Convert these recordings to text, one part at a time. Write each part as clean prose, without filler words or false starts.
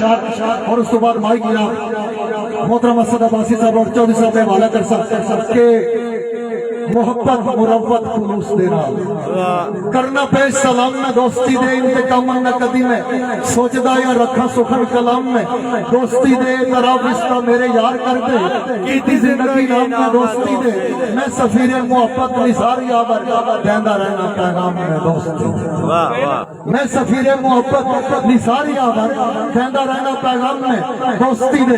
اور اس کے بعد مائی کی محترم اسد عباسی صاحب اور چودھری صاحب نے حوالہ کر سکتے کہ محبت مروت خلوص دینا کرنا پیش سلام میں دوستی دے انتقام نہ قدی میں سوچدا یا رکھا سخن کلام میں دوستی دے طرف رشتہ میرے یار کر دے کیتی زندگی نام میں دوستی دے میں سفیر محبت نثار یابر دیندہ رہنا پیغام میں دوستی میں سفیر محبت نثار یابر دیندہ رہنا پیغام میں دوستی دے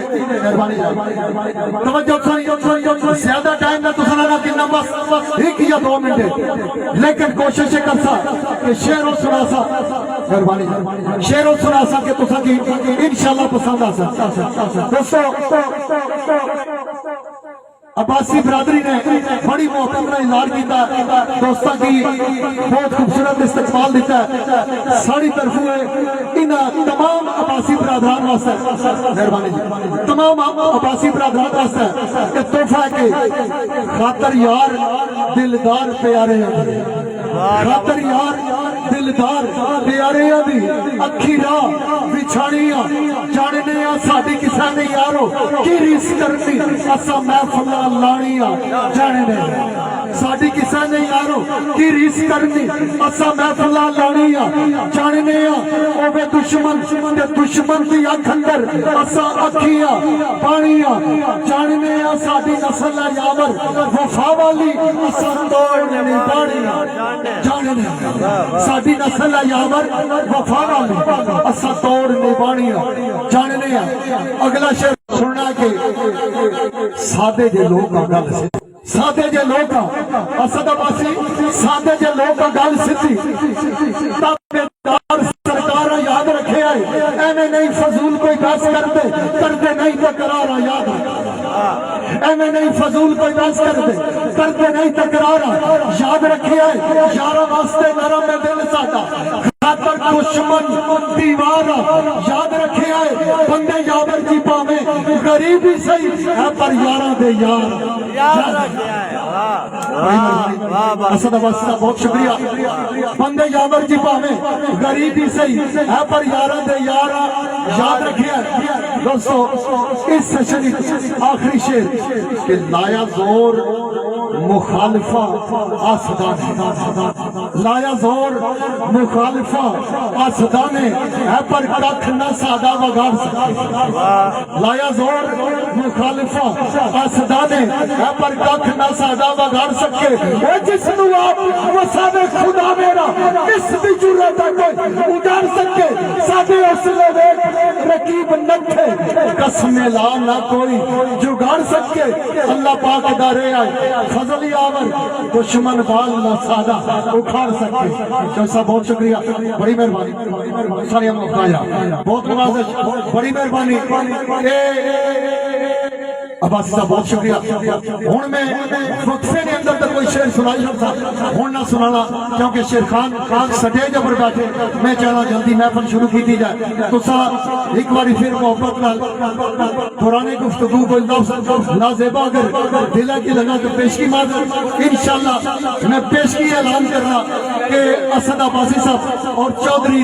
توجہ زیادہ ٹائم میں تو سنانا کنہ بس ایک یا 2 منٹ لیکن کوشش کرسا کہ شعر و سنا سا مہربانی شعر و سنا سا کہ تسا کی انشاءاللہ پسند آ سا دوستو عباسی برادری نے بڑی محبت میں اظہار کیتا دوستاں کی بہت خوبصورت استقبال دیتا ہے ساری طرفوں ان تمام عباسی برادران واسطے مہربانی جی تمام عباسی برادران واسطے کہ تحفہ ہے کہ خاطر یار دلدار پیارے ہیں خاطر یار دلدار پیارے ہیں اکھی راہ بچھاڑیاں جاننے ساڈی کسا نے یارو کی ریس کرنی اسا محفل لانیاں جاننے ساڈی کسا نے یارو کی ریس کرنی اسا محفل لانیاں جاننے اوے دشمن تے دشمن دی اکھ اندر اسا اکھیاں پانیاں جاننے ساڈی نسل یاور وفا والی اسا توڑنے پانیاں جاننے ساڈی نسل یاور وفا والی اسا توڑنے پانیاں جاننے اگلا شعر سننا کہ سادے جے لوگ گل سی سادے جے لوگ اسد عباسی سادے جے لوگ گل سی تابعدار سرکار یاد رکھے آئے اینے نہیں فضول کوئی بحث کرتے نہیں تکرارا یاد رکھے اینے نہیں فضول کوئی بحث کرتے نہیں تکرارا یاد رکھے آئے یارہ واسطے نرم میں دل ساٹا خاطر دشمن دیوارا یاد رکھے آئے بندے یابر جی پاویں غریبی صحیح ہے پر یارہ دے یاد رکھے آئے اسد عباسی صاحب بہت شکریہ بندے یابر جی پاویں غریبی صحیح ہے پر یارہ دے یارہ یاد رکھے آئے دوستو اس سیشن آخری شعر کہ لایا زور مخالفہ آسدانے لایا زور مخالفہ آسدانے ہے پر ککھ نہ سادہ وگار سکے لایا زور مخالفہ آسدانے ہے پر ککھ نہ سادہ وگار سکے اے جس نو آپ وسادے خدا میرا کس بھی جرات کوئی اجار سکے سادے حوصلے دیکھ رقیب نکھے قسم لا نہ کوئی جگار سکے اللہ پاک دارے آئے فضل یاور دشمن بال نہ سادہ اکھاڑ سکے جیسا بہت شکریہ بڑی مہربانی ساری مخایا بہت نوازش بڑی مہربانی عباسی صاحب بہت شکریہ ہون میں وقفے نے اندر تک کوئی شعر سنائی تھا ہون نہ سنانا کیونکہ شیر خان سٹیج پر بیٹھے میں چاہنا جلدی محفل شروع کی دی جائے تو سا ایک باری پھر محبت نال پرانے گفتگو کو لفظ نازیبا اگر دلہ کی لگا تو پیشکی مار انشاءاللہ میں پیشکی اعلان کرنا کہ اسد عباسی صاحب اور چودھری